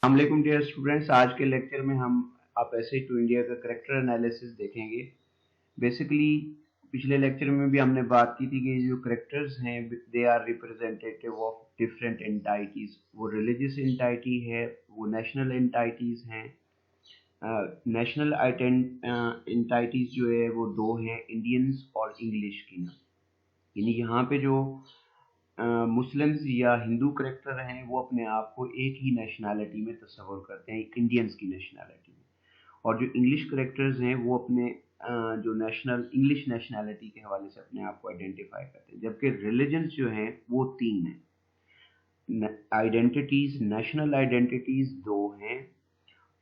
अस्सलामुअलैकुम dear students. आज के लेक्चर में हम आप ऐसे टू इंडिया का करेक्टर एनालिसिस देखेंगे। बेसिकली पिछले लेक्चर में भी हमने बात की थी कि जो करेक्टर्स हैं they are representative of different entities. वो रिलीजियस एंटाइटी है, वो नेशनल एंटाइटीज हैं। नेशनल एंटाइटीज जो है वो दो हैं, इंडियंस और इंग्लिश की ना। यानी यहाँ पे जो मुस्लिम्स या हिंदू करेक्टर हैं वो अपने आप को एक ही नेशनैलिटी में तस्वर करते हैं, इंडियंस की नेशनैलिटी में। और जो इंग्लिश करेक्टर्स हैं वो अपने जो नेशनल इंग्लिश नेशनैलिटी के हवाले से अपने आप को आइडेंटिफाई करते हैं। जबकि रिलीजन्स जो हैं वो तीन हैं, आइडेंटिटीज नेशनल आइडेंटिटीज दो हैं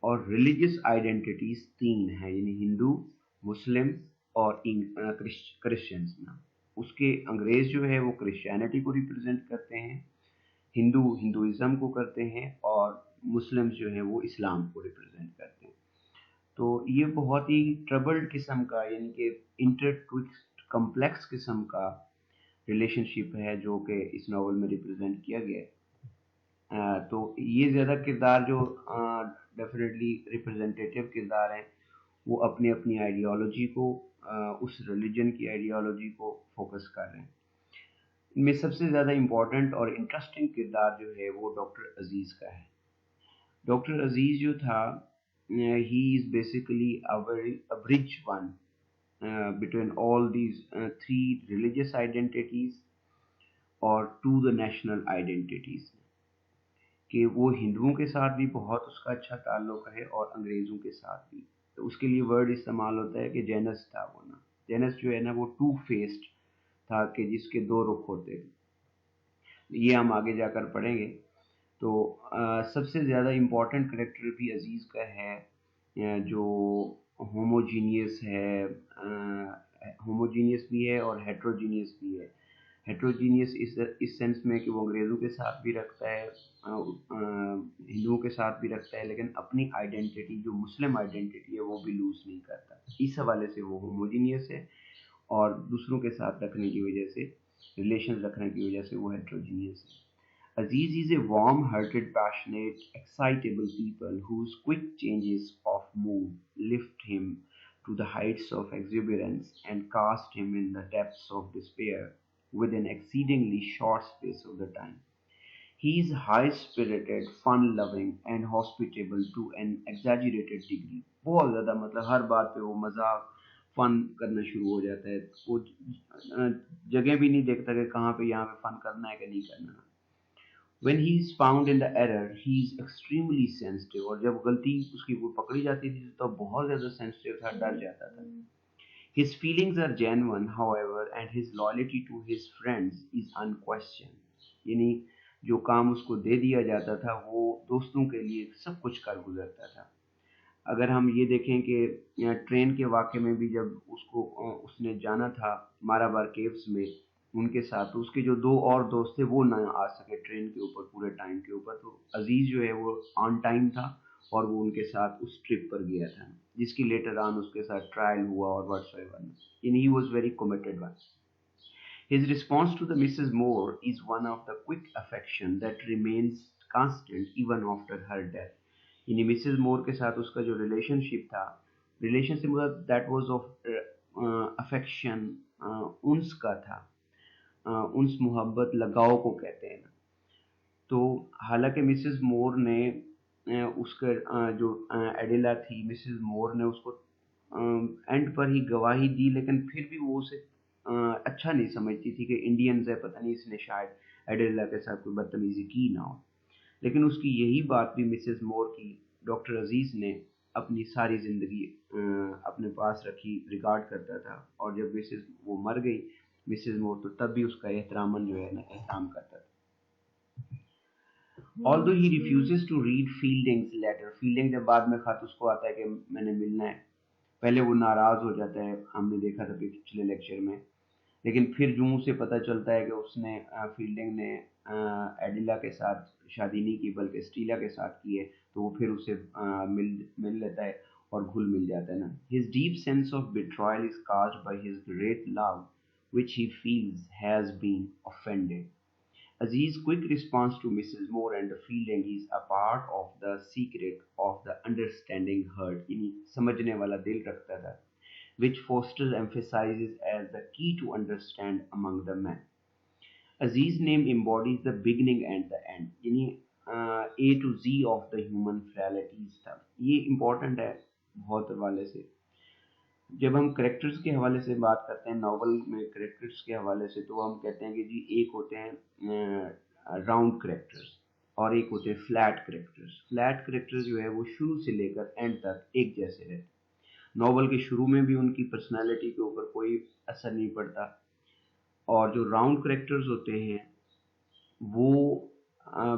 और रिलीजियस आइडेंटिटीज तीन हैं, यानी हिंदू, मुस्लिम और क्रिश्चियंस ना। उसके अंग्रेज जो है वो क्रिश्चियनिटी को रिप्रेजेंट करते हैं, हिंदू हिंदुइज्म को करते हैं और मुस्लिम्स जो है वो इस्लाम को रिप्रेजेंट करते हैं। तो ये बहुत ही ट्रबल्ड किस्म का, यानी कि इंटरट्विस्ट कॉम्प्लेक्स किस्म का रिलेशनशिप है जो कि इस नावल में रिप्रेजेंट किया गया है। तो ये ज़्यादा किरदार जो डेफिनेटली रिप्रेजेंटेटिव किरदार हैं वो अपनी अपनी आइडियोलॉजी को, उस रिलीजन की आइडियोलॉजी को फोकस कर रहे हैं। इनमें सबसे ज़्यादा इम्पोर्टेंट और इंटरेस्टिंग किरदार जो है वो डॉक्टर अजीज़ का है। डॉक्टर अजीज़ जो था, he is basically a bridge one between all these three religious identities और टू द नेशनल आइडेंटिटीज़। कि वो हिंदुओं के साथ भी बहुत उसका अच्छा ताल्लुक है और अंग्रेज़ों के साथ भी। तो उसके लिए वर्ड इस्तेमाल होता है कि जेनस था वो ना। जेनस जो है ना वो टू फेस्ड था, कि जिसके दो रुख होते थे। ये हम आगे जाकर पढ़ेंगे। तो सबसे ज़्यादा इम्पोर्टेंट करेक्टर भी अजीज़ का है, जो होमोजीनियस है, होमोजीनियस भी है और हेट्रोजीनियस भी है। हेट्रोजीनियस इस सेंस में कि वो अंग्रेज़ों के साथ भी रखता है, हिंदुओं के साथ भी रखता है, लेकिन अपनी आइडेंटिटी जो मुस्लिम आइडेंटिटी है वो भी लूज़ नहीं करता। इस हवाले से वो होमोजीनियस है और दूसरों के साथ रखने की वजह से, रिलेशन रखने की वजह से वो हेट्रोजीनियस है। Aziz is a warm-hearted, passionate, excitable people whose quick changes of mood lift him to the heights of exuberance and cast him in the depths of despair within exceedingly short space of the time. He is high-spirited, fun-loving, and hospitable to an exaggerated degree. बहुत ज़्यादा, मतलब हर बात पे वो मजाक fun करना शुरू हो जाता है। वो जगह भी नहीं देखता कि कहाँ पे यहाँ पे फन करना है कि नहीं करना। When he is found in the error, he is extremely sensitive. और जब गलती उसकी वो पकड़ी जाती थी तो बहुत ज़्यादा सेंसिटिव था, डर जाता था। His feelings are genuine, however, and his loyalty to his friends is unquestioned. यानी जो काम उसको दे दिया जाता था वो दोस्तों के लिए सब कुछ कर गुजरता था। अगर हम ये देखें कि ट्रेन के वाक़े में भी जब उसने जाना था माराबार केव्स में उनके साथ, तो उसके जो दो और दोस्त थे वो ना आ सके ट्रेन के ऊपर पूरे टाइम के ऊपर। तो अजीज़ जो है वो ऑन टाइम था और वो उनके साथ उस ट्रिप पर गया था, जिसकी लेटर ऑन उसके साथ ट्रायल हुआ और whatsoever. In he was very committed one. His response to the Mrs. Moore is one of the quick affection that remains constant even after her death. यानी मिसेज मोर के साथ उसका जो रिलेशनशिप था, रिलेशनशिप मतलब दैट वाज ऑफ अफेक्शन, उन्स का था, उन्स मोहब्बत लगाव को कहते हैं ना। तो हालांकि मिसेज मोर ने उसके जो एडिला थी, मिसेज मोर ने उसको एंड पर ही गवाही दी, लेकिन फिर भी वो उसे अच्छा नहीं समझती थी कि इंडियंस है, पता नहीं इसने शायद एडिला के साथ कोई बदतमीजी की ना हो। लेकिन उसकी यही बात भी मिसेस मोर की डॉक्टर अजीज ने अपनी सारी ज़िंदगी अपने पास रखी, रिकॉर्ड करता था। और जब वो मर गई मिसेस मोर, तो तब भी उसका एहतरामन जो है ना एहतराम करता था। Although he refuses to read Fielding's letter, fielding जब बाद में खत उसको आता है कि मैंने मिलना है, पहले वो नाराज़ हो जाता है, हमने देखा था पिछले लेक्चर में। लेकिन फिर जूं से पता चलता है कि उसने फील्डिंग ने एडिला के साथ शादी नहीं की बल्कि स्टीला के साथ की है, तो वो फिर उसे मिल लेता है और घुल मिल जाता है ना। His deep sense of betrayal is caused by his great love which he feels has been offended. Aziz quick response to Mrs. Moore and the feeling is a part of the secret of the understanding heart, यानी समझने वाला दिल रखता था, which Foster emphasizes as the key to understand among the men. Aziz name embodies the beginning and the end, यानी A to Z of the human frailties था. ये important है बहुत हवाले से. जब हम करेक्टर्स के हवाले से बात करते हैं नावल में करेक्टर्स के हवाले से, तो हम कहते हैं कि जी एक होते हैं राउंड करेक्टर्स और एक होते हैं फ्लैट करेक्टर्स. फ्लैट करेक्टर्स जो है वो शुरू से लेकर एंड तक एक जैसे रहते हैं. नावल के शुरू में भी उनकी पर्सनालिटी के ऊपर कोई असर नहीं पड़ता. और जो राउंड करेक्टर्स होते हैं वो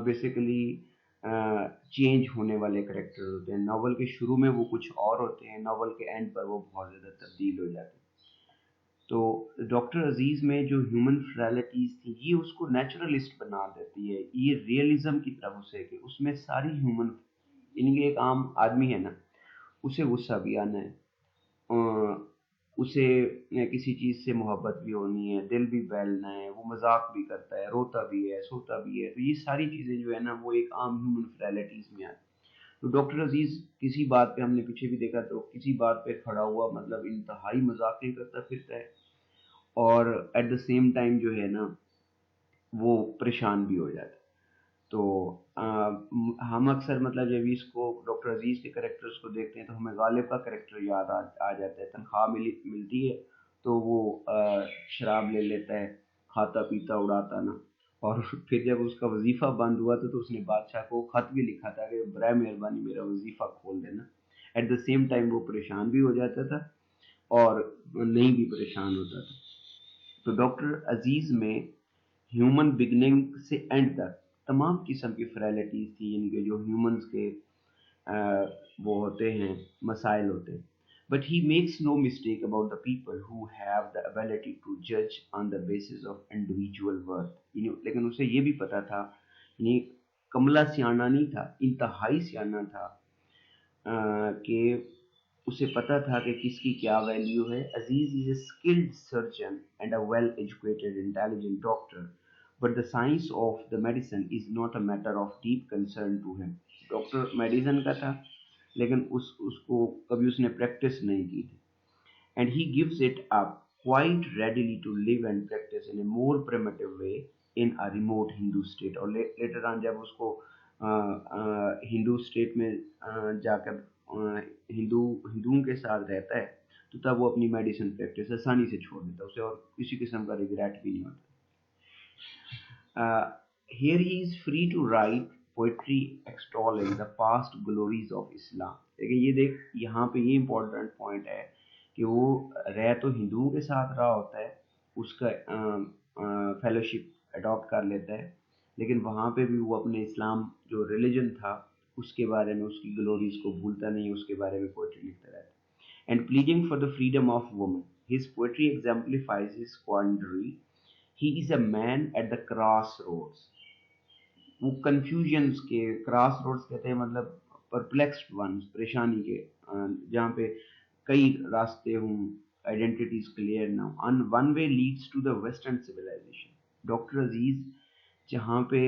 बेसिकली चेंज होने वाले करेक्टर होते हैं. नावल के शुरू में वो कुछ और होते हैं, नावल के एंड पर वो बहुत ज़्यादा तब्दील हो जाते हैं. तो डॉक्टर अजीज़ में जो ह्यूमन फ्रैलिटीज़ थी ये उसको नेचुरलिस्ट बना देती है. ये रियलिज्म की तरफ उसे कि उसमें सारी ह्यूमन, यानी एक आम आदमी है ना, उसे गुस्सा भी आना है, उसे किसी चीज़ से मोहब्बत भी होनी है, दिल भी बहलना है, वो मजाक भी करता है, रोता भी है, सोता भी है. तो ये सारी चीज़ें जो है ना वो एक आम ह्यूमन फ्रैलिटीज़ में आती. तो डॉक्टर अजीज़ किसी बात पे, हमने पीछे भी देखा, तो किसी बात पे खड़ा हुआ मतलब इंतहाई मजाक करता फिरता है और एट द सेम टाइम जो है ना वो परेशान भी हो जाता है. तो हम अक्सर मतलब जब इसको डॉक्टर अजीज़ के करेक्टर्स को देखते हैं तो हमें गालिब का करेक्टर याद आ जाता है. तनख्वाह मिलती है तो वो शराब ले लेता है, खाता पीता उड़ाता ना. और फिर जब उसका वजीफ़ा बंद हुआ तो उसने बादशाह को खत भी लिखा था कि बराए मेहरबानी मेरा वजीफ़ा खोल देना. एट द सेम टाइम वो परेशान भी हो जाता था और नहीं भी परेशान होता था. तो डॉक्टर अजीज़ में ह्यूमन बिगनिंग से एंड तक तमाम किस्म की फ्रैलिटीज़ थी, यानी कि जो ह्यूमंस के वो होते हैं, मसाइल होते हैं. But he makes no mistake about the people who have the ability to जज on the basis of individual worth. लेकिन उसे ये भी पता था, यानी कमला सियाना नहीं था, इंतहाई सियाना था, कि उसे पता था कि किसकी क्या वैल्यू है. Aziz is a skilled surgeon and a well educated intelligent doctor, but the science of the medicine is not a matter of deep concern to him. Doctor medicine का था लेकिन उसको कभी उसने प्रैक्टिस नहीं की थी. And he gives it up quite readily to live and practice in a more primitive way in a remote Hindu state. और later on जब उसको हिंदू स्टेट में जाकर हिंदुओं के साथ रहता है तो तब वो अपनी मेडिसिन प्रैक्टिस आसानी से छोड़ देता है, उसे और किसी किस्म का रिग्रेट भी नहीं होता. Here he is free to write poetry extolling the past glories of Islam. लेकिन ये देख यहाँ पे ये इम्पोर्टेंट पॉइंट है कि वो रह तो हिंदुओं के साथ रहा होता है, उसका फेलोशिप अडॉप्ट कर लेता है, लेकिन वहाँ पे भी वो अपने इस्लाम जो रिलीजन था उसके बारे में, उसकी ग्लोरीज को भूलता नहीं, उसके बारे में पोएट्री लिखता रहता है. And pleading for the freedom of woman, his poetry exemplifies his quandary. He is a man at the cross roads. वो कंफ्यूजन्स के क्रॉस रोड्स कहते हैं, मतलब परप्लेक्स्ड वंस, परेशानी के, जहाँ पे कई रास्ते हों, आइडेंटिटीज क्लियर ना हो. On one way leads to the western civilisation. Doctor Aziz जहाँ पे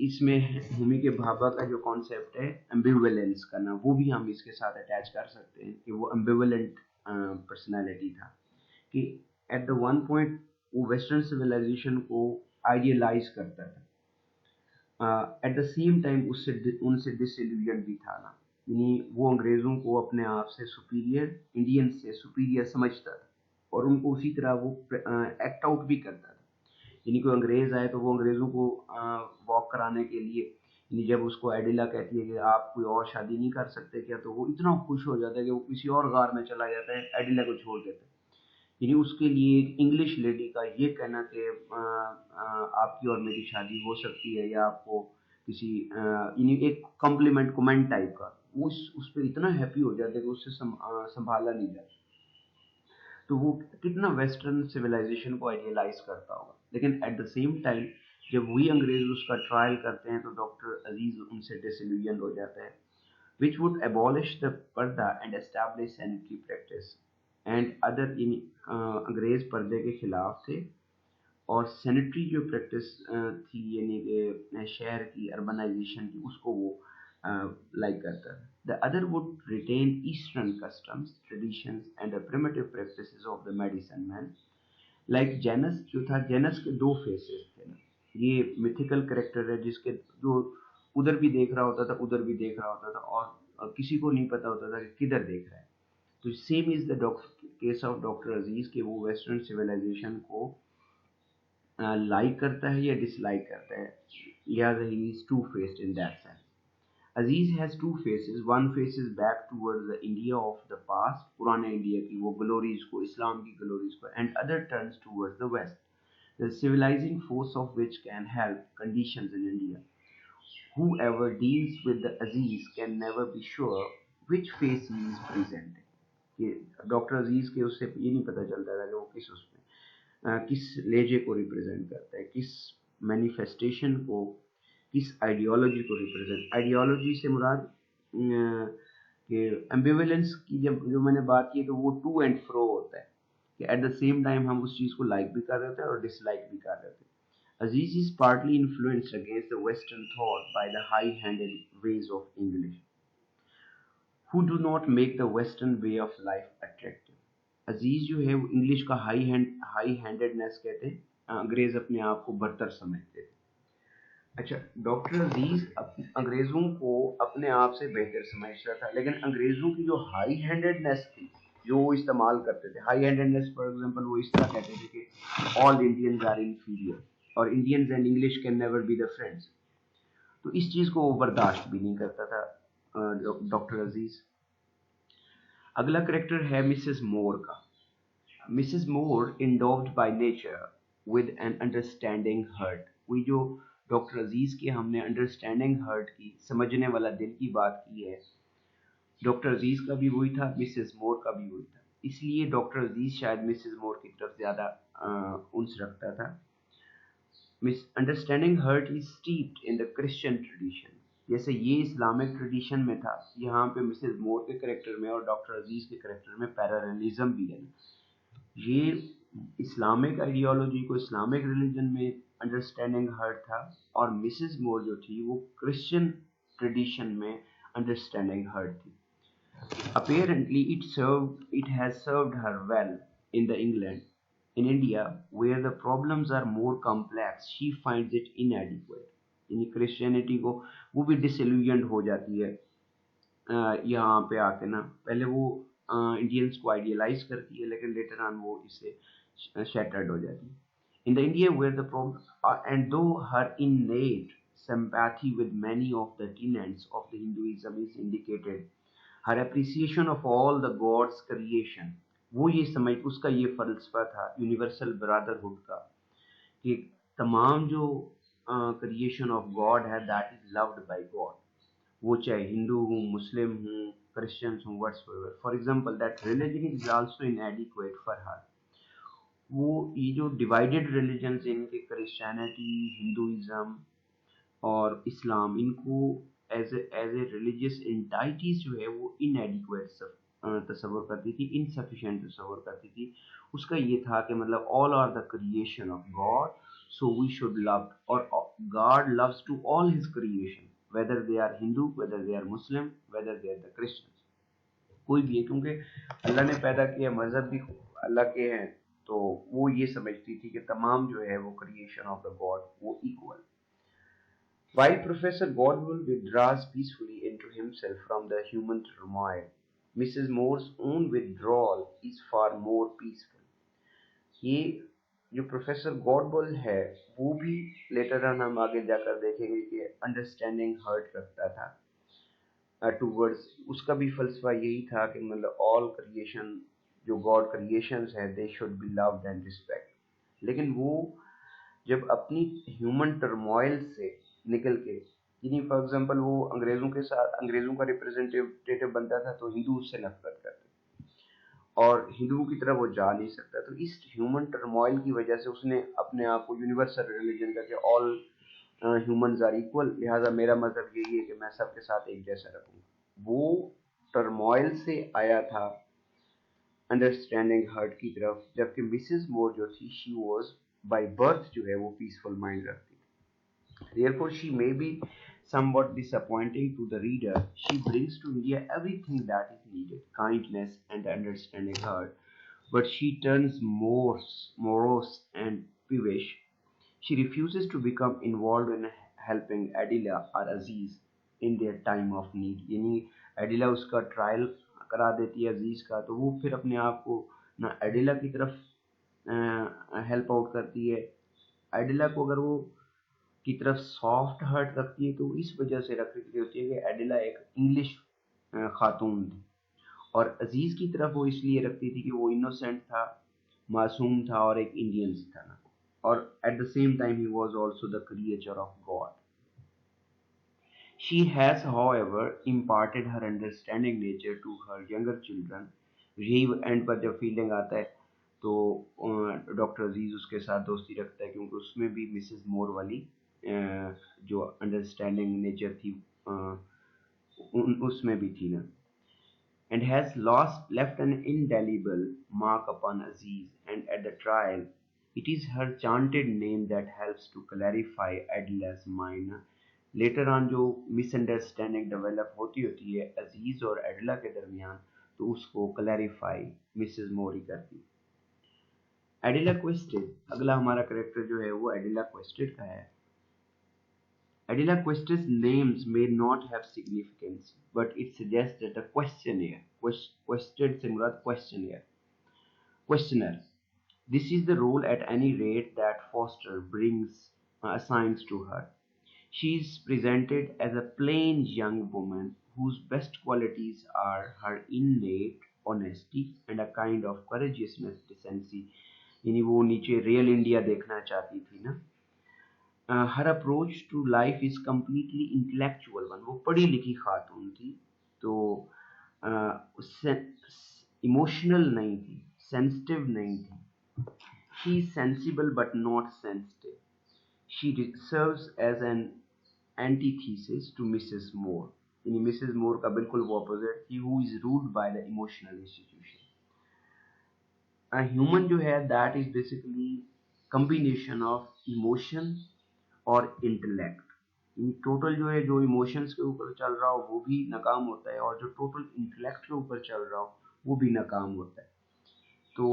इसमें हुमी के भाभा का जो कॉन्सेप्ट है एम्बिवेलेंस का ना, वो भी हम इसके साथ अटैच कर सकते हैं कि वो एम्बिवेलेंट पर्सनैलिटी था, कि एट द वन पॉइंट वो वेस्टर्न सिविलाइजेशन को आइडियलाइज करता था, एट द सेम टाइम उससे उनसे डिसइल्यूजन भी था ना, यानी वो अंग्रेज़ों को अपने आप से सुपीरियर, इंडियन से सुपीरियर समझता था और उनको उसी तरह वो एक्ट आउट भी करता था. यानी कोई अंग्रेज़ आए तो वो अंग्रेज़ों को वॉक कराने के लिए, यानी जब उसको एडिला कहती है कि आप कोई और शादी नहीं कर सकते क्या, तो वो इतना खुश हो जाता है कि वो किसी और गार में चला जाता है, एडिला को छोड़ देता है. यानी उसके लिए एक इंग्लिश लेडी का ये कहना कि आपकी और मेरी शादी हो सकती है या आपको किसी यानी एक कॉम्प्लीमेंट कमेंट टाइप का, वो उस पर इतना हैप्पी हो जाता है कि उससे संभाला नहीं जाता. तो वो कितना वेस्टर्न सिविलाइजेशन को आइडियलाइज करता होगा. लेकिन एट द सेम टाइम जब वही अंग्रेज उसका ट्रायल करते हैं तो डॉक्टर अजीज उनसे डिसइल्यूजन हो जाता है, which would abolish the पर्दा and establish sanitary practice and other. इन अंग्रेज पर्दे के खिलाफ थे और सैनिटरी जो प्रैक्टिस थी, यानी कि शहर की अर्बनाइजेशन की, उसको वो लाइक करता था. The other would retain eastern customs, traditions and the primitive practices of the medicine man. Like जेनस जो था, जेनस के दो फेसेस थे ना. ये मिथिकल कैरेक्टर है जिसके जो उधर भी देख रहा होता था, उधर भी देख रहा होता था, और किसी को नहीं पता होता था कि किधर देख रहा है. तो same is the case of doctor Aziz के वो वेस्टर्न सिविलाइजेशन को लाइक करता है या डिसलाइक करता है. लिहाजा he is two faced in that sense. Aziz has two faces. One faces back towards the India of the past, पुराने इंडिया की वो ग्लोरीज को, इस्लाम की ग्लोरीज को, and other turns towards the West, the civilizing force of which can help conditions in India. Whoever deals with the Aziz can never be sure which face he is presenting. कि doctor Aziz के उससे ये नहीं पता चलता था कि वो किस उसमें किस लेजे को रिप्रेजेंट करता है, किस मैनिफेस्टेशन को, किस आइडियोलॉजी को रिप्रेजेंट. आइडियोलॉजी से मुराद कि एम्बिवेलेंस की जब जो मैंने बात की, तो वो टू एंड फ्रो होता है कि एट द सेम टाइम हम उस चीज़ को लाइक भी कर रहे होते हैं और डिसलाइक भी कर रहे होते हैं. Aziz is partly influenced against the Western thought by the high-handed ways of English, who do not make the Western way of life attractive. अजीज जो है वो इंग्लिश का हाई हैंडेडनेस कहते हैं. अंग्रेज अपने आप को बर्तर समझते थे. अच्छा, डॉक्टर अजीज अंग्रेजों को अपने आप से बेहतर समझता था, लेकिन अंग्रेजों की जो हाई हैंडेडनेस थी जो वो इस्तेमाल करते थे, हाई हैंडेडनेस फॉर एग्जांपल वो इस तरह कहते थे कि ऑल इंडियंस आर इनफीरियर और Indians and English can never be the friends. तो इस चीज़ को वो बर्दाश्त भी नहीं करता था डॉक्टर अजीज. अगला करेक्टर है मिसेस मोर का. Mrs Moore endowed by nature with an understanding heart. वही जो डॉक्टर अजीज के हमने अंडरस्टैंडिंग हर्ट की, समझने वाला दिल की बात की है, डॉक्टर अजीज का भी वही था, मिसेस मोर का भी वही था. इसलिए डॉक्टर अजीज शायद मिसेस मोर की तरफ ज्यादा उन्स रखता था. Misunderstanding heart is steeped in the Christian tradition. जैसे ये इस्लामिक ट्रेडिशन में था, यहाँ पे मिसेस मोर के करेक्टर में और डॉक्टर अजीज के करेक्टर में पैरेललिज्म भी है. ये इस्लामिक आइडियोलॉजी को, इस्लामिक रिलीजन में अंडरस्टैंडिंग हर्ट था, और मिसेस मोर जो थी वो क्रिश्चियन ट्रेडिशन में अंडरस्टैंडिंग हर्ट थी. Apparently, it has served her well in the England. In India, where the problems are more complex, she finds it inadequate. यानी क्रिश्चियनिटी को वो भी डिसइल्यूजन्ड हो जाती है यहाँ पे आके ना. पहले वो इंडियंस को आइडियलाइज करती है, लेकिन लेटर ऑन वो इससे शैटर्ड हो जाती है. In the India where the problem, and though her innate sympathy with many of the tenets of the Hinduism is indicated, her appreciation of all the God's creation, वो ये समझ, उसका ये फलसफा था यूनिवर्सल ब्रदरहुड का कि तमाम जो क्रिएशन ऑफ गॉड है that is loved by God. वो चाहे हिंदू हूँ, मुस्लिम हूँ, क्रिश्चियंस हूँ, whatsoever. For example that religion is also इनएडिक्वेट for her. वो ये जो डिवाइडेड रिलीजन्स इनके, क्रिश्चियनिटी, हिंदुइज्म और इस्लाम, इनको एज ए रिलीजियस एंटाइटीज जो है वो इनएडिक्वेट तस्वर करती थी, इनसफिशिएंट तस्वर करती थी. उसका ये था कि मतलब all are the creation of God, so we should love, और God loves to all his creation, whether they are Hindu, whether they are Muslim, whether they are the Christians, कोई भी है, क्योंकि अल्लाह ने पैदा किया, मजहब भी अल्लाह के हैं. तो वो ये समझती थी कि तमाम जो है वो क्रिएशन ऑफ द गॉड वो equal. While Professor Godwin withdraws peacefully into himself from the human turmoil, Mrs. Moore's own withdrawal is far more peaceful. ये जो प्रोफेसर गॉडबल है वो भी लेटर ऑन हम आगे जाकर देखेंगे कि अंडरस्टैंडिंग हर्ट रखता था टूवर्ड्स. उसका भी फलसफा यही था कि मतलब ऑल क्रिएशन जो गॉड क्रिएशंस है they should be loved and respect. लेकिन वो जब अपनी ह्यूमन टर्मोइल से निकल के, यानी फॉर एग्जांपल वो अंग्रेजों के साथ, अंग्रेजों का रिप्रेजेंटेटिव बनता था तो हिंदू उससे नफरत करते और हिंदुओं की तरफ वो जा नहीं सकता. तो इस ह्यूमन टर्मोइल की वजह से उसने अपने आप को यूनिवर्सल रिलीजन का कि ऑल ह्यूमंस आर इक्वल, लिहाजा मेरा मजहब यही है कि मैं सबके साथ एक जैसा रखूंगा. वो टर्मोइल से आया था अंडरस्टैंडिंग हर्ट की तरफ. जबकि मिसेस मोर जो थी शी वॉज बाय बर्थ जो है वो पीसफुल माइंड रखती थी। Therefore, she may be somewhat disappointing to the reader. She brings to India everything that is needed, kindness and understanding her, but she turns morose and peevish. She refuses to become involved in helping Adila or Aziz in their time of need. यानी एडिला उसका trial करा देती है अजीज का, तो वो फिर अपने आप को ना एडिला की तरफ हेल्प आउट करती है। एडिला को अगर वो की तरफ सॉफ्ट हार्ट रखती है तो इस वजह से रखती होती है कि एडिला एक इंग्लिश खातून थी, और अजीज की तरफ वो इसलिए रखती थी कि वो इनोसेंट था, मासूम था और एक इंडियन था ना, और at the same time he was also the creature of God. She has, however, imparted her understanding nature to her younger children. यही एंड पर जब फील्डिंग आता है तो डॉक्टर अजीज उसके साथ दोस्ती रखता है, क्योंकि उसमें भी मिसेस मोर वाली जो अंडरस्टैंडिंग नेचर थी उसमें भी थी ना, and has lost left an indelible mark upon Aziz, and at the trial it is her chanted name that helps to clarify Adila's mind. Later on जो मिसअंडरस्टैंडिंग डेवलप होती है अजीज और एडला के दरमियान, तो उसको क्लैरिफाई मिसेस मोरी करती। एडिला क्वेस्टेड, अगला हमारा करेक्टर जो है वो एडिला क्वेस्टेड का है। Adela Quest's names may not have significance, but it suggests that a questionnaire, quested से मुराद questioner. This is the role at any rate that Foster assigns to her. She is presented as a plain young woman whose best qualities are her innate honesty and a kind of courageousness, decency. यानी वो नीचे real India देखना चाहती थी ना। हर approach to life is completely intellectual one, वो पढ़ी लिखी खातून थी, तो इमोशनल नहीं थी, सेंसिटिव नहीं थी। She is sensible but not sensitive. She serves as an antithesis to Mrs Moore, यानी मिसेस मोर का बिल्कुल वो अपोजिट थी, who is ruled by the emotional institution. Human जो है that is basically combination of emotion और intellect. Total जो है जो इमोशंस के ऊपर चल रहा हो वो भी नाकाम होता है, और जो टोटल इंटेलेक्ट के ऊपर चल रहा हो वो भी नाकाम होता है। तो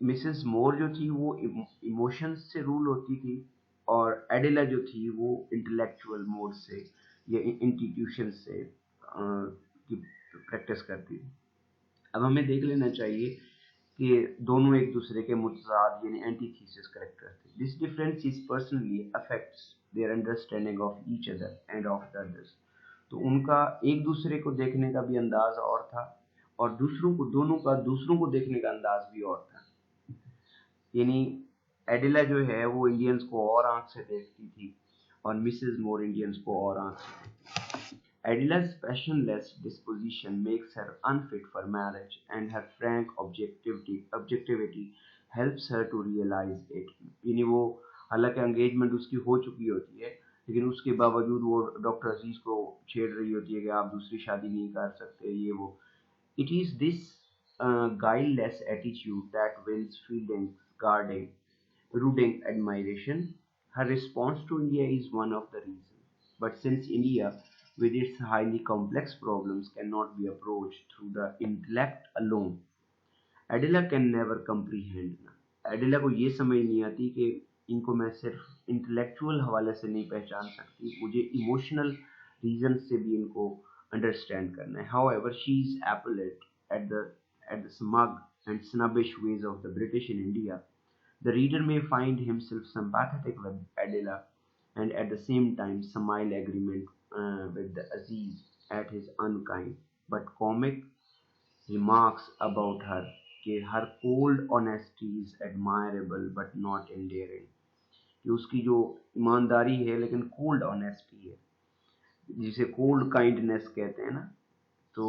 मिसेस मोर जो थी वो इमोशंस से रूल होती थी, और एडिला जो थी वो इंटेलेक्चुअल मोड से या इंस्टीट्यूशन से प्रैक्टिस करती थी। अब हमें देख लेना चाहिए कि दोनों एक दूसरे के मुतजाद यानी एंटीथीसिस करेक्टर थे। This difference is personally affects their understanding of each other end of the others. तो उनका एक दूसरे को देखने का भी अंदाज और था, और दूसरों को देखने का अंदाज भी और था। यानी एडिला जो है वो इंडियंस को और आंख से देखती थी, और मिसेस मोर इंडियंस को और आंख से देखती थी। Adila's passionless disposition makes her unfit for marriage, and her frank objectivity helps her to realize it. यानी वो हालांकि एंगेजमेंट उसकी हो चुकी होती है, लेकिन उसके बावजूद वो डॉक्टर अजीज को छेड़ रही होती है कि आप दूसरी शादी नहीं कर सकते, ये वो। It is this guileless attitude that wins Fielding's rooting admiration. Her response to India is one of the reasons. But since India, with its highly complex problems, cannot be approached through the intellect alone, Adela can never comprehend. एडिला को ये समझ नहीं आती कि इनको मैं सिर्फ intellectual हवाले से नहीं पहचान सकती, मुझे इमोशनल रीजन से भी इनको अंडरस्टैंड करना है। However, she is appalled at the smug and snobbish ways of the British in India. The reader may find himself sympathetic with Adela and at the same time smile agreement with the Aziz at his unkind but comic remarks about her कि her cold honesty is admirable but not endearing, कि उसकी जो ईमानदारी है लेकिन cold honesty है, जिसे cold kindness कहते हैं ना, तो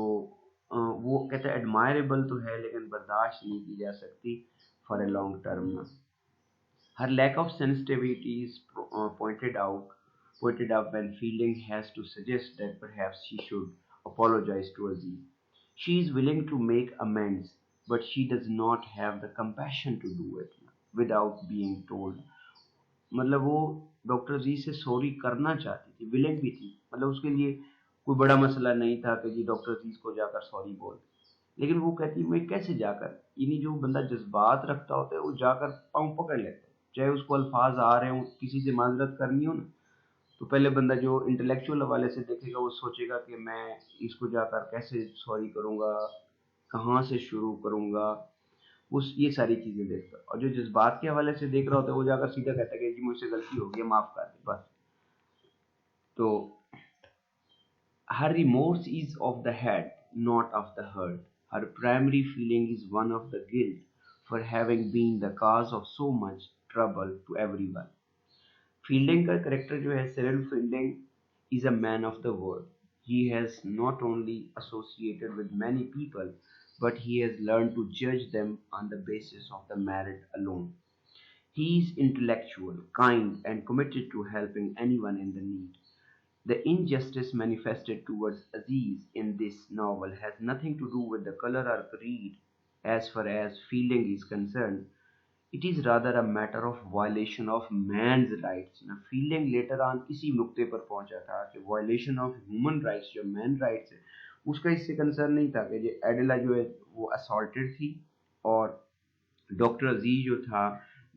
वो कहते हैं admirable तो है लेकिन बर्दाश्त नहीं की जा सकती for a long term ना। Her lack of sensitivity is pointed out when Fielding has to suggest that perhaps she should apologize to Aziz. She is willing to make amends, but she does not have the compassion to do it without being told. मतलब वो doctor जी से sorry करना चाहती थी, villain भी थी, मतलब उसके लिए कोई बड़ा मसला नहीं था कि जी डॉक्टर जी को जाकर सॉरी बोल, लेकिन वो कहती मैं कैसे जाकर, यानी जो बंदा जज्बात रखता होता है वो जाकर पाँव पकड़ लेता है, चाहे उसको अल्फाज आ रहे हो, किसी से माजरत करनी हो ना, तो पहले बंदा जो इंटेलेक्चुअल हवाले से देखेगा वो सोचेगा कि मैं इसको जाकर कैसे सॉरी करूंगा, कहाँ से शुरू करूंगा, उस ये सारी चीजें देखता है। और जो जज्बात के हवाले से देख रहा होता है वो जाकर सीधा कहता है कि जी मुझसे गलती हो गई, माफ कर दे बस। तो her remorse is of the head, not of the heart. Her primary feeling is one of the guilt for having been the cause of so much trouble to everyone. Fielding का करेक्टर जो है, Cyril fielding is a man of the world. He has not only associated with many people, but he has learned to judge them on the basis of the merit alone. He is intellectual, kind, and committed to helping anyone in the need. The injustice manifested towards Aziz in this novel has nothing to do with the color or creed as far as feeling is concerned. It is rather a matter of violation of man's rights. ना fielding later on इसी नुक्ते पर पहुंचा था कि violation of human rights, जो man rights है, उसका इससे कंसर्न नहीं था कि जो एडिला जो है वो असॉल्टेड थी और डॉक्टर अजीज जो था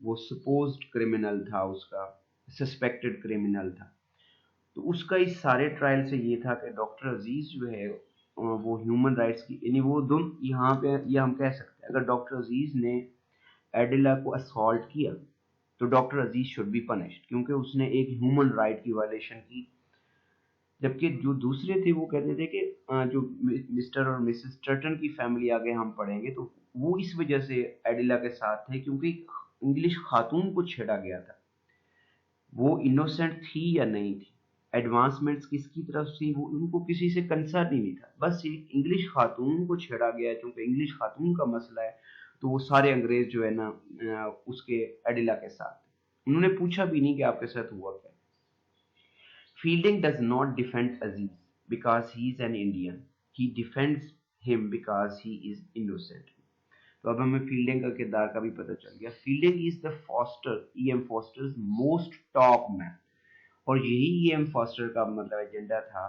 वो सपोज्ड क्रिमिनल था, उसका सस्पेक्टेड क्रिमिनल था। तो उसका इस सारे ट्रायल से ये था कि डॉक्टर अजीज जो है वो ह्यूमन राइट्स की, यानी वो दोनों यहाँ पे ये हम कह सकते हैं, अगर डॉक्टर अजीज ने एडिला को असॉल्ट किया तो doctor Aziz should be punished, क्योंकि उसने एक ह्यूमन राइट की वायलेशन की। जबकि जो दूसरे थे वो कहते थे कि जो मिस्टर और मिसेस टर्टन की फैमिली आगे हम पढ़ेंगे तो वो इस वजह से एडिला के साथ थे क्योंकि इंग्लिश खातून को छेड़ा गया था। वो इनोसेंट थी या नहीं थी, एडवांसमेंट्स किसकी तरफ से, वो उनको किसी से कंसर्न ही नहीं था, बस एक इंग्लिश खातून को छेड़ा गया है, क्योंकि इंग्लिश खातून का मसला है तो वो सारे अंग्रेज जो है ना उसके एडिला के साथ, उन्होंने पूछा भी नहीं कि आपके साथ हुआ क्या। Fielding does not defend Aziz because he is an Indian, he defends him because he is innocent. तो अब हमें फील्डिंग का किरदार का भी पता चल गया। Fielding is the Forster, E M Forster's most top man, और यही ई एम फॉस्टर का मतलब एजेंडा था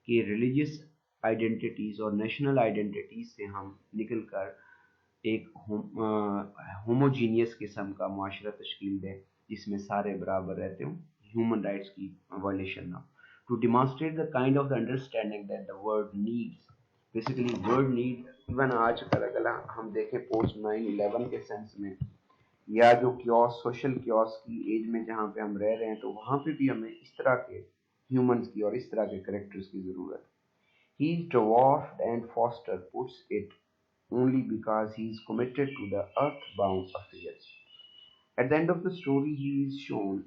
कि रिलीजियस आइडेंटिटीज और नेशनल आइडेंटिटीज से हम निकलकर एक होमोजीनियस किस्म का मुआशरा तश्कील दें जिसमें सारे बराबर रहते हों, ह्यूमन राइट्स की वायलेशन ना, to demonstrate the kind of the understanding that the world needs. Basically world need, even आज अगर हम देखें पोस्ट 9/11 के सेंस में, या जो क्योस, सोशल क्योस की एज में जहाँ पे हम रह रहे हैं, तो वहाँ पे भी हमें इस तरह के ह्यूमंस की और इस तरह के करेक्टर्स की ज़रूरत है। He is dwarfed and Foster puts it only because he is committed to the earthbound affairs. At the end of the story, he is shown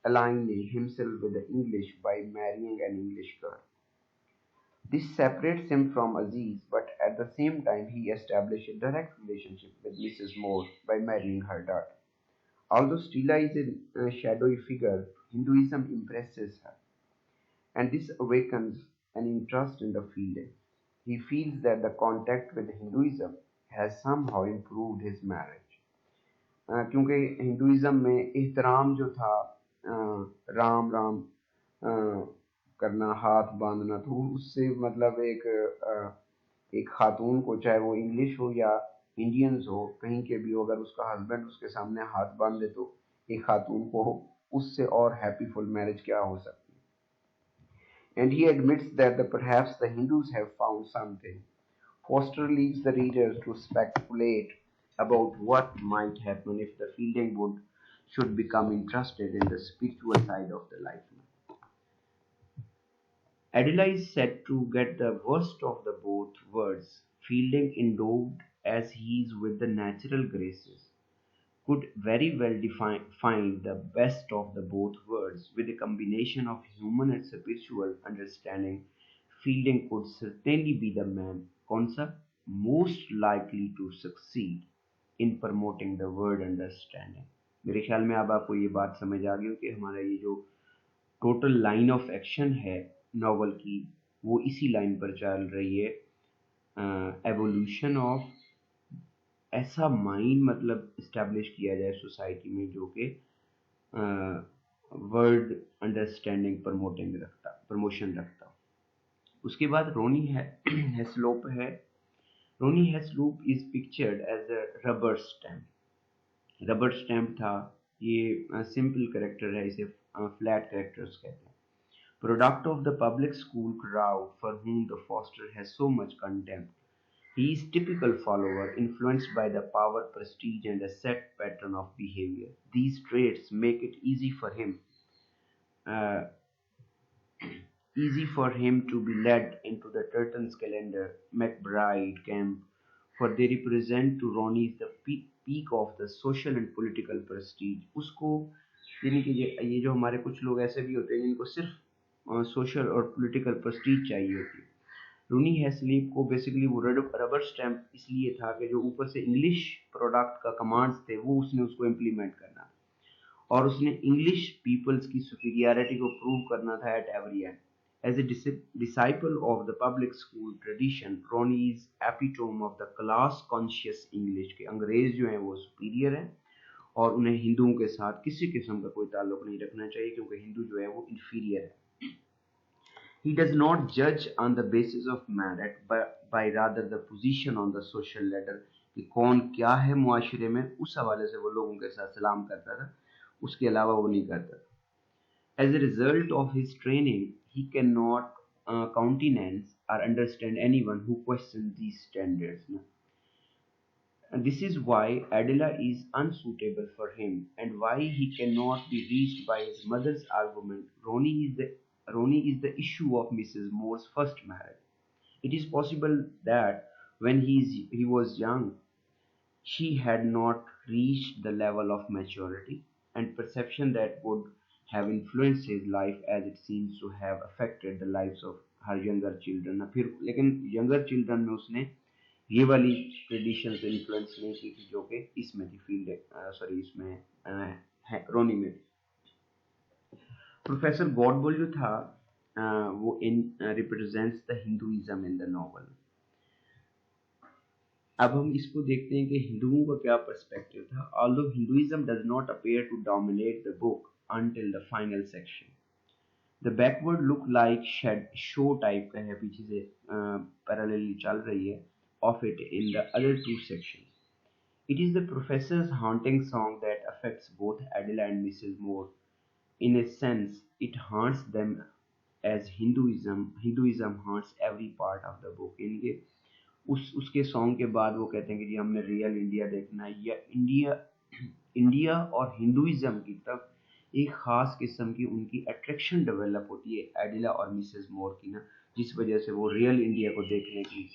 aligning himself with the English by marrying an English girl. This separates him from Aziz, but at the same time, he establishes a direct relationship with Mrs. Moore by marrying her daughter. Although Stila is a shadowy figure, Hinduism impresses her, and this awakens an interest in the field. He feels that the contact with Hinduism has somehow improved his marriage. क्योंकि Hinduism में एहतराम जो था, राम राम करना, हाथ बांधना, तो उससे मतलब एक खातून को, चाहे वो इंग्लिश हो या इंडियंस हो, कहीं के भी हो, अगर उसका हस्बैंड उसके सामने हाथ बांध दे तो एक खातून को उससे और हैप्पीफुल मैरिज क्या हो सकती है। And he admits that perhaps the Hindus have found something. Foster leaves the readers to speculate about what might happen if the Fielding should become interested in the spiritual side of the life. Adela is said to get the worst of the both worlds. Fielding, endowed as he is with the natural graces, could very well find the best of the both worlds. With a combination of human and spiritual understanding, Fielding could certainly be the man, कौन सा, most likely to succeed in promoting the word understanding। मेरे ख्याल में अब आपको ये बात समझ आ गई हो कि हमारा ये जो टोटल लाइन ऑफ एक्शन है नॉवल की, वो इसी लाइन पर चल रही है, एवोल्यूशन ऑफ ऐसा माइंड मतलब इस्टेब्लिश किया जाए सोसाइटी में जो कि वर्ड अंडरस्टैंडिंग प्रमोशन रखता हो। उसके बाद रोनी है हेस्लोप है। Ronny Heslop is pictured as a rubber stamp. Rubber stamp था, ये सिंपल करेक्टर है, इसे फ्लैट करेक्टर्स कहते हैं। Product of the public school crowd for whom the Foster has so much contempt. He is typical follower, influenced by the power, prestige, and a set pattern of behavior. These traits make it uh, easy for him to be led into the Turton's calendar, McBride camp, for they represent to Ronnie the peak of the social and political prestige. उसको यानी कि ये जो हमारे कुछ लोग ऐसे भी होते हैं जिनको सिर्फ सोशल और पॉलिटिकल प्रेस्टीज चाहिए होती है। रूनी हैस्लीप को बेसिकली वो रबर स्टैम्प इसलिए था कि जो ऊपर से इंग्लिश प्रोडक्ट का कमांड्स थे वो उसने उसको इम्प्लीमेंट करना था, और उसने इंग्लिश पीपल्स की सुपीरियरिटी को प्रूव करना था at every end. As a disciple of the public school tradition, Ronny is epitome of the class conscious English के अंग्रेज जो हैं वो सुपीरियर हैं और उन्हें हिंदुओं के साथ किसी किस्म का कोई ताल्लुक नहीं रखना चाहिए क्योंकि हिंदू जो है वो इंफीरियर है। He does not judge on the basis of merit by rather the position on the social ladder कि कौन क्या है मुआशरे में, उस हवाले से वो लोगों के साथ सलाम करता था, उसके अलावा वो नहीं करता था। As a result of his training, he cannot countenance or understand anyone who questions these standards. And this is why Adela is unsuitable for him and why he cannot be reached by his mother's argument. Ronnie is the issue of Mrs. Moore's first marriage. It is possible that when he was young, she had not reached the level of maturity and perception that would have influenced his life as it seems to have affected the lives of her younger children. फिर लेकिन younger children में उसने ये वाली tradition से influence नहीं की थी जो कि इसमें थी रोनी में। प्रोफेसर गॉडबोल जो था वो represents the Hinduism in the novel. अब हम इसको देखते हैं कि हिंदुओं का क्या पर्सपेक्टिव था। Although Hinduism does not appear to dominate the book until the final section, the backward look like show type का है, पीछे से पैरेलली चल रही है of it in the other two sections. It is the professor's haunting song that affects both Adela and Mrs. Moore. In a sense, it haunts them as Hinduism haunts every part of the book. इनके उसके song के बाद वो कहते हैं कि जी हमने real India देखना है, या इंडिया और हिंदुइज्म की तरफ एक खास किस्म की उनकी अट्रैक्शन डेवलप होती है एडिला और मिसेस मोर की ना, जिस वजह से वो रियल इंडिया को देखने की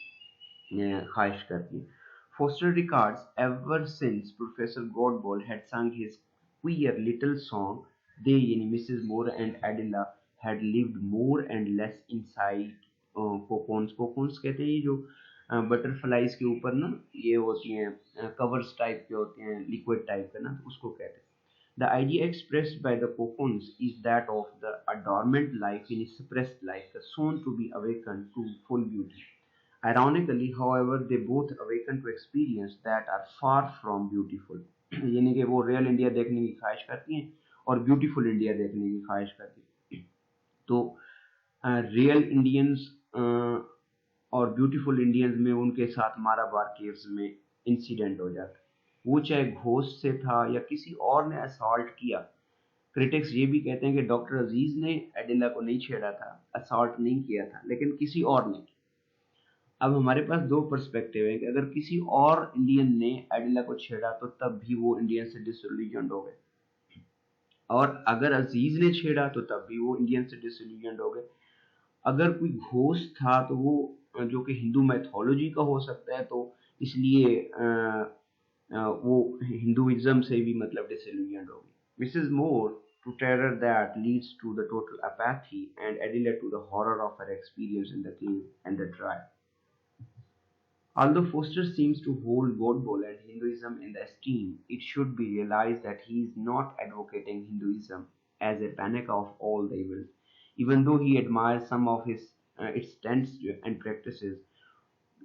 ख्वाहिश करती है। Foster records ever since Professor Godball had sung his queer little song, they, Mrs. Moore and Adela, had lived more and less inside cocoons. Cocoons कहते हैं ये जो बटरफ्लाइज के ऊपर ना ये होती हैं कवर्स टाइप के होते हैं, लिक्विड टाइप का ना, उसको कहते हैं। The idea expressed by the cocoons is that of the adornment life in suppressed life, the soon to be awakened to full beauty. Ironically, however, they both awaken to experience that are far from beautiful. यानी कि वो real India देखने की ख्वाहिश करती हैं और beautiful India देखने की ख्वाहिश करती हैं। तो रियल इंडियंस और ब्यूटीफुल इंडियंस में उनके साथ माराबार केव्स में इंसिडेंट हो जाता है, वो चाहे घोस्ट से था या किसी और ने असॉल्ट किया। क्रिटिक्स ये भी कहते हैं कि डॉक्टर अजीज ने एडिला को नहीं छेड़ा था, असॉल्ट नहीं किया था, लेकिन किसी और ने। अब हमारे पास दो पर्सपेक्टिव है कि अगर किसी और इंडियन ने एडिला को छेड़ा तो तब भी वो इंडियन से डिसइल्यूजन्ड हो गए, और अगर अजीज ने छेड़ा तो तब भी वो इंडियन से डिसइल्यूजन्ड हो गए। अगर कोई घोस्ट था तो वो जो कि हिंदू मैथोलॉजी का हो सकता है, तो इसलिए वो हिंदुइज्म से भी मतलब डिसइल्यूजन्ड हो गई। Mrs more to terror that leads to the total apathy, and Adela to the horror of her experience in the cave and the trial. Although Foster seems to hold Godball and Hinduism in the esteem, it should be realized that he is not advocating Hinduism as a banner of all the evils. Even though he admires some of its tenets and practices,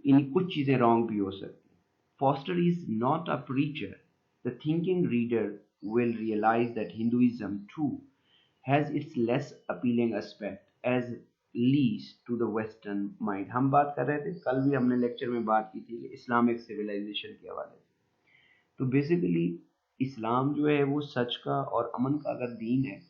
इन कुछ चीज़ें wrong भी हो सकती हैं। Foster is not a preacher. The thinking reader will realize that Hinduism too has its less appealing aspect as least to the western mind. हम बात कर रहे थे, कल भी हमने लेक्चर में बात की थी इस्लामिक सिविलाइजेशन के हवाले से। तो बेसिकली इस्लाम जो है वो सच का और अमन का अगर दीन है,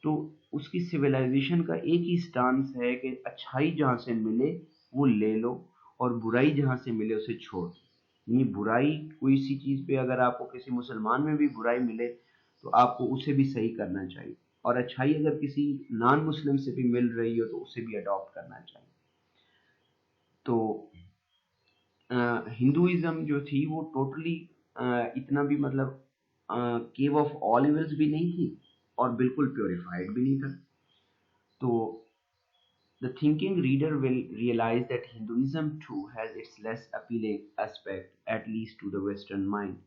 तो उसकी सिविलाइजेशन का एक ही स्टांस है कि अच्छाई जहाँ से मिले वो ले लो और बुराई जहाँ से मिले उसे छोड़ दो। यानी बुराई कोई सी चीज़ पे अगर आपको किसी मुसलमान में भी बुराई मिले तो आपको उसे भी सही करना चाहिए, और अच्छाई अगर किसी नॉन मुस्लिम से भी मिल रही हो तो उसे भी अडॉप्ट करना चाहिए। तो हिंदुइज्म जो थी वो टोटली इतना भी मतलब केव ऑफ ऑल इवल्स भी नहीं थी और बिल्कुल प्योरिफाइड भी नहीं था। तो the thinking reader will realize that Hinduism too has its less appealing aspect, at least to the Western mind,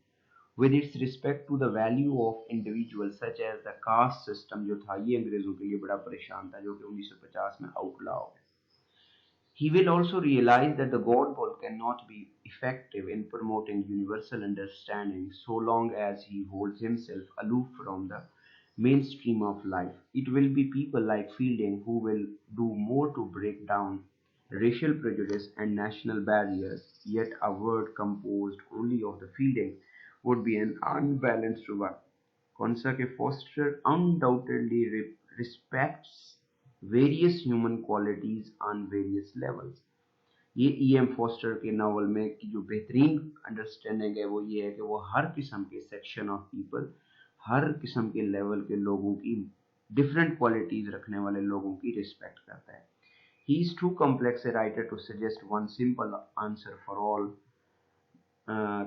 with its respect to the value of individuals such as the caste system जो था ये अंग्रेजों के लिए बड़ा परेशान था, जो कि 1950 में आउटलॉ हो गया। He will also realize that the God ball cannot be effective in promoting universal understanding so long as he holds himself aloof from the mainstream of life. It will be people like Fielding who will do more to break down racial prejudice and national barriers, yet a word composed only of the Fielding would be an unbalanced one. कौन सा कि Foster undoubtedly respects various human qualities on various levels. ये ई.एम. Foster के novel में की जो बेहतरीन understanding है वो ये है कि वो हर किस्म के सेक्शन ऑफ पीपल, हर किस्म के लेवल के लोगों की, डिफरेंट क्वालिटीज रखने वाले लोगों की रिस्पेक्ट करता है। He is too complex a writer to suggest one simple answer for all,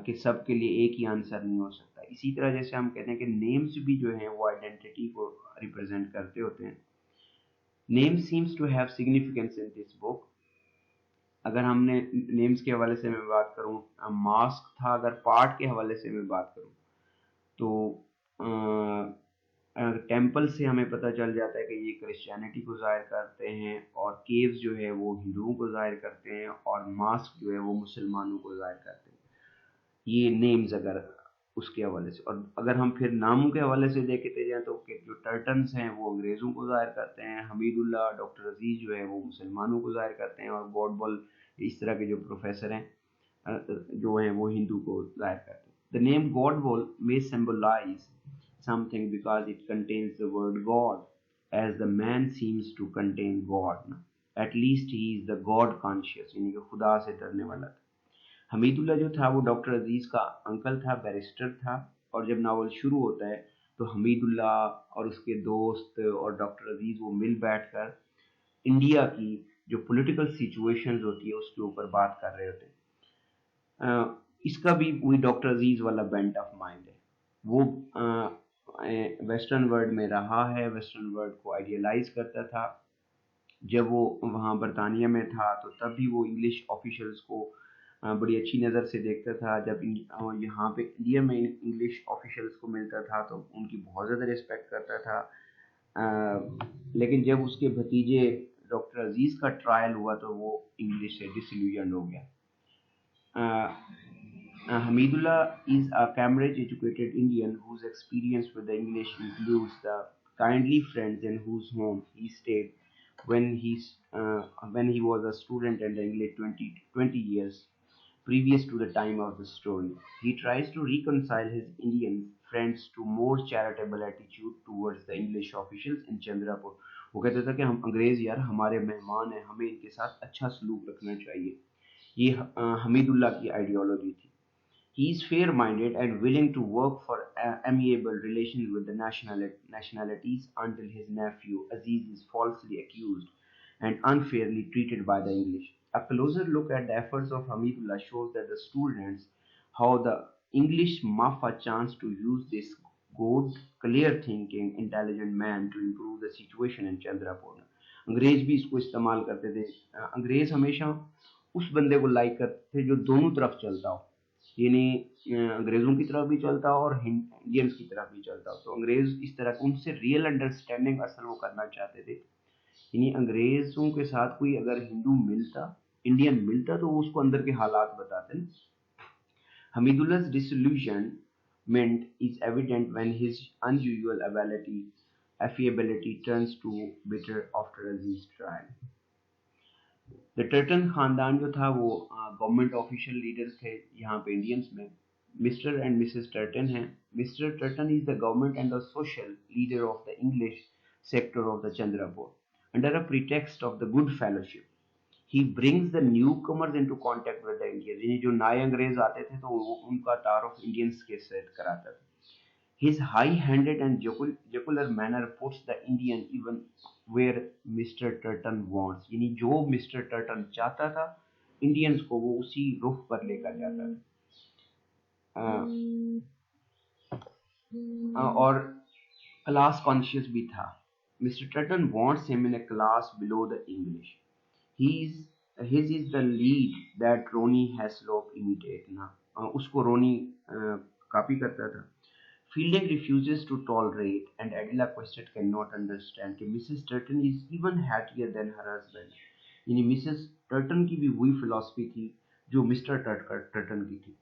कि सबके लिए एक ही आंसर नहीं हो सकता। इसी तरह जैसे हम कहते हैं कि नेम्स भी जो हैं वो आइडेंटिटी को रिप्रेजेंट करते होते हैं। Name seems to have significance in this book. अगर हमने नेम्स के हवाले से मैं बात करूं, मास्क था, अगर पार्ट के हवाले से मैं बात करूं तो टेम्पल से हमें पता चल जाता है कि ये क्रिश्चियनिटी को जाहिर करते हैं, और केव्स जो है वो हिंदुओं को जाहिर करते हैं, और मास्क जो है वो मुसलमानों को जाहिर करते हैं। ये नेम्स अगर उसके हवाले से, और अगर हम फिर नामों के हवाले से देखते जाएं तो जो टर्टन्स हैं वो अंग्रेज़ों को जाहिर करते हैं, हमीदुल्लाह, डॉक्टर अजीज जो है वो मुसलमानों को जाहिर करते हैं, और गॉडबॉल इस तरह के जो प्रोफेसर हैं जो हैं वो हिंदू को जाहिर करते हैं। The name Godbole may symbolise something because it contains the word God, as the man seems to contain God, at least he is the God conscious, यानी कि खुदा से डरने वाला था। हमीदुल्लाह जो था वो डॉक्टर अजीज का अंकल था, बैरिस्टर था, और जब नावल शुरू होता है तो हमीदुल्लाह और उसके दोस्त और डॉक्टर अजीज वो मिल बैठकर इंडिया की जो पॉलिटिकल सिचुएशंस होती है उसके ऊपर बात कर रहे होते हैं। इसका भी वही डॉक्टर अजीज वाला बेंट ऑफ माइंड है। वो वेस्टर्न वर्ल्ड में रहा है, वेस्टर्न वर्ल्ड को आइडियलाइज करता था। जब वो वहाँ बरतानिया में था तो तब भी वो इंग्लिश ऑफिशियल्स को बड़ी अच्छी नज़र से देखता था। जब यहाँ पे इंडिया में इंग्लिश ऑफिशियल्स को मिलता था तो उनकी बहुत ज़्यादा रिस्पेक्ट करता था। लेकिन जब उसके भतीजे डॉक्टर अजीज़ का ट्रायल हुआ तो वो इंग्लिश से डिसइल्यूजन हो गया। Hamidullah is a Cambridge educated Indian whose experience with the English includes the kindly friends in whose home he stayed when he was a student in the English 20 years previous to the time of the story. He tries to reconcile his Indian friends to more charitable attitude towards the English officials in Chandrapur. वो कहता था कि हम अंग्रेज यार हमारे मेहमान हैं, हमें इनके साथ अच्छा सलूक रखना चाहिए। ये हमीदुल्लाह की आइडियोलॉजी थी। He is fair-minded and willing to work for amiable relations with the nationalities until his nephew Aziz is falsely accused and unfairly treated by the English. A closer look at the efforts of Hamidullah shows that the students how the English muff a chance to use this good, clear-thinking, intelligent man to improve the situation in Chandrapur. अंग्रेज भी इसको इस्तेमाल करते थे। अंग्रेज हमेशा उस बंदे को लाइक करते थे जो दोनों तरफ चलता हो, यानी अंग्रेज़ों की तरफ भी चलता हो और इंडियंस की तरफ भी चलता हो। तो अंग्रेज़ इस तरह उनसे रियल अंडरस्टैंडिंग असल वो करना चाहते थे। यानी अंग्रेज़ों के साथ कोई अगर हिंदू मिलता, इंडियन मिलता, तो वो उसको अंदर के हालात बताते हैं। Hamidullah's disillusionment is evident when his unusual affability turns to bitter after Aziz's trial. The tertian खानदान जो था वो गवर्नमेंट ऑफिशियल लीडर्स थे यहाँ पे इंडियंस में. मिस्टर एंड मिसेस टर्टन हैं. Mister tertian is the government and the social leader of the English sector of the Chandrapur. Under a pretext of the good fellowship he brings the newcomers into contact with the Indians. यानी जो नए अंग्रेज आते थे तो वो उनका तारुफ इंडियंस के साथ कराता था. His high-handed and jocular manner puts the Indian even where Mr. Turton wants. यानी जो Mr. Turton चाहता था इंडियंस को वो उसी रुख पर लेकर जाता था. और क्लास कॉन्शियस भी था. Mr. Turton wants him in a class below the English. His is the lead that Ronnie Haslop imitate ना. उसको रोनी कॉपी करता था. Fielding refuses to tolerate, and Adela Quested cannot understand कि Mrs. Turton is even happier than her husband. यानी Mrs. Turton की भी वही philosophy थी जो मिस्टर टर्टन की थी.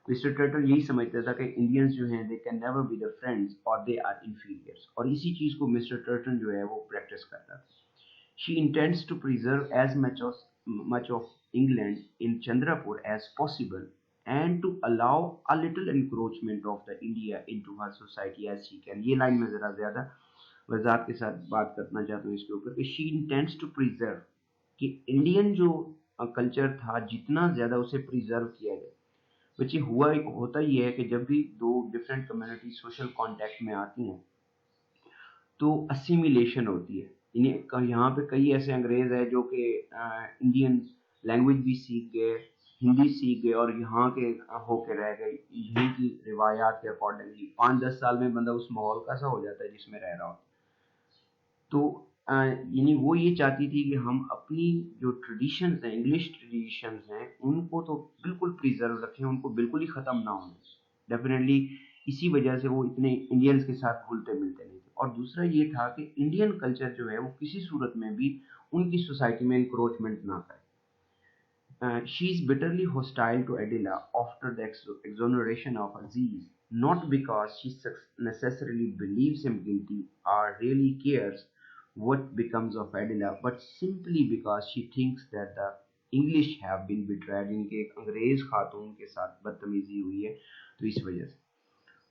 मिस्टर टर्टन यही समझता था कि इंडियंस जो हैं they can never be the friends or they are inferiors, और इसी चीज़ को मिस्टर टर्टन जो है वो प्रैक्टिस करता था. She intends to preserve as much of England in Chandrapur as possible and to allow a little encroachment of the India into her society as she can. ये line में ज़रा ज़्यादा वजाहत के साथ बात करना चाहता हूँ इसके ऊपर कि she intends to preserve कि इंडियन जो कल्चर था जितना ज़्यादा उसे प्रिजर्व किया जाए. बच्चे होता ही है कि जब भी दो डिफरेंट कम्युनिटी सोशल कॉन्टैक्ट में आती हैं तो असिमिलेशन होती है. यहाँ पे कई ऐसे अंग्रेज हैं जो कि इंडियन लैंग्वेज भी सीख गए, हिंदी सीख गए और यहाँ के होके रह गए. यहीं की रिवायात के अकॉर्डिंगली 5-10 साल में बंदा उस माहौल का सा हो जाता है जिसमें रह रहा हो. तो यानी वो ये चाहती थी कि हम अपनी जो ट्रेडिशंस हैं, इंग्लिश ट्रेडिशंस हैं, उनको तो बिल्कुल प्रिजर्व रखें, उनको बिल्कुल ही ख़त्म ना हों. डेफिनेटली इसी वजह से वो इतने इंडियंस के साथ घुलते मिलते नहीं थे. और दूसरा ये था कि इंडियन कल्चर जो है वो किसी सूरत में भी उनकी सोसाइटी में इंक्रोचमेंट ना करे. She is bitterly hostile to Adela after the exoneration of Aziz, not because she necessarily believes him guilty or really cares what becomes of Adela, but simply because she thinks that the English have been betrayed. इनके एक अंग्रेज खातून के साथ बदतमीजी हुई है तो इस वजह से.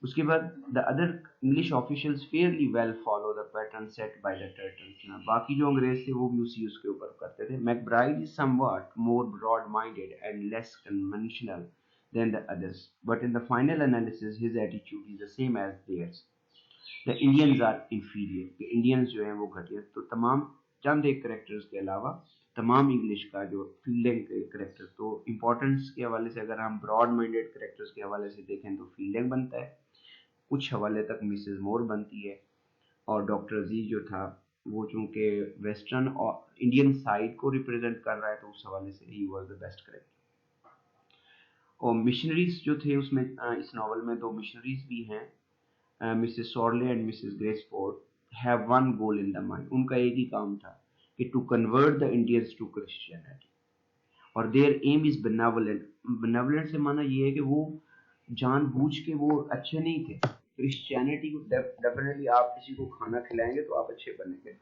उसके बाद the other English officials fairly well follow the pattern set by the Turtons. बाकी जो अंग्रेज थे वो भी उसी उसके ऊपर करते थे. McBride is somewhat more broad-minded and less conventional than the others, but in the final analysis his attitude is the same as theirs. The Indians are inferior. The Indians जो हैं वो घटिया. तो तमाम चंद एक करेक्टर्स के अलावा तमाम इंग्लिश का जो फील्डिंग के करेक्टर, तो इम्पोर्टेंस के हवाले से अगर हम ब्रॉड माइंडेड करेक्टर्स के हवाले से देखें तो फील्डिंग बनता है, कुछ हवाले तक मिसेस मोर बनती है, और डॉक्टर अजीज जो था वो चूंकि वेस्टर्न और इंडियन साइड को रिप्रेजेंट कर रहा है तो उस हवाले से he was the best character. और मिशनरीज जो थे उसमें इस नावल में 2 मिशनरीज भी हैं. Mrs Sorley and Mrs Graceford have one goal in the mind. उनका एक ही काम था कि to convert the Indians to Christianity, और their aim is benevolent. Benevolent से माना ये है कि वो जानबूझ के वो अच्छे नहीं थे. क्रिश्चियनिटी को डेफिनेटली आप किसी को खाना खिलाएंगे तो आप अच्छे बनेंगे,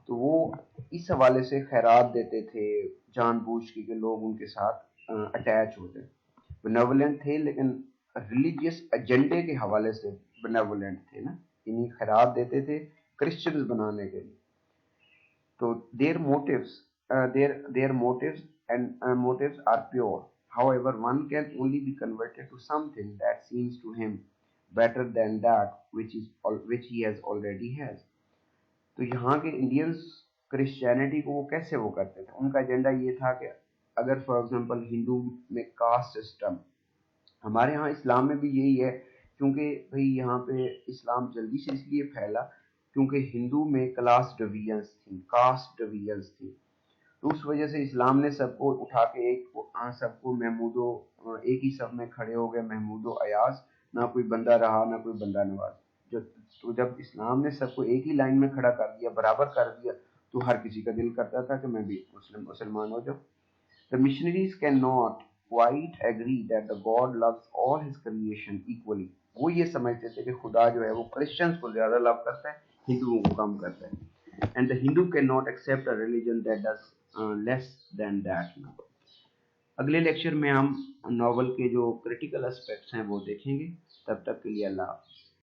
तो वो इस हवाले से खैरात देते थे जानबूझ के कि लोग उनके साथ अटैच होते. बेनेवोलेंट थे लेकिन रिलीजियस एजेंडे के हवाले से बेनेवोलेंट थे ना, इन्हीं खैरात देते थे क्रिश्चियंस बनाने के लिए. तो their motives are pure. However, one can only be converted to something that seems to him better than that which he has already has. तो यहाँ के इंडियंस क्रिश्चियनिटी को वो कैसे वो करते थे, उनका एजेंडा ये था कि अगर फॉर एग्जांपल हिंदू में कास्ट सिस्टम, हमारे यहाँ इस्लाम में भी यही है, क्योंकि भाई यहाँ पे इस्लाम जल्दी से इसलिए फैला क्योंकि हिंदू में क्लास डिवीजन्स थी, कास्ट डिवीजन्स थी, तो उस वजह से इस्लाम ने सबको उठा के सबको महमूदो एक ही सब में खड़े हो गए, महमूदो अयाज, ना कोई बंदा रहा ना कोई बंदा नवाज. तो जब इस्लाम ने सबको एक ही लाइन में खड़ा कर दिया, बराबर कर दिया, तो हर किसी का दिल करता था कि मैं भी मुसलमान हो जाऊं. The missionaries cannot quite agree that the God loves all his creation equally. वो ये समझते थे कि खुदा जो है वो क्रिश्चियंस को ज़्यादा लव करता है, हिंदुओं को कम करता है. And the Hindu cannot accept a religion that does less than that. अगले लेक्चर में हम नॉवल के जो क्रिटिकल एस्पेक्ट्स हैं वो देखेंगे. तब तक के लिए अल्लाह.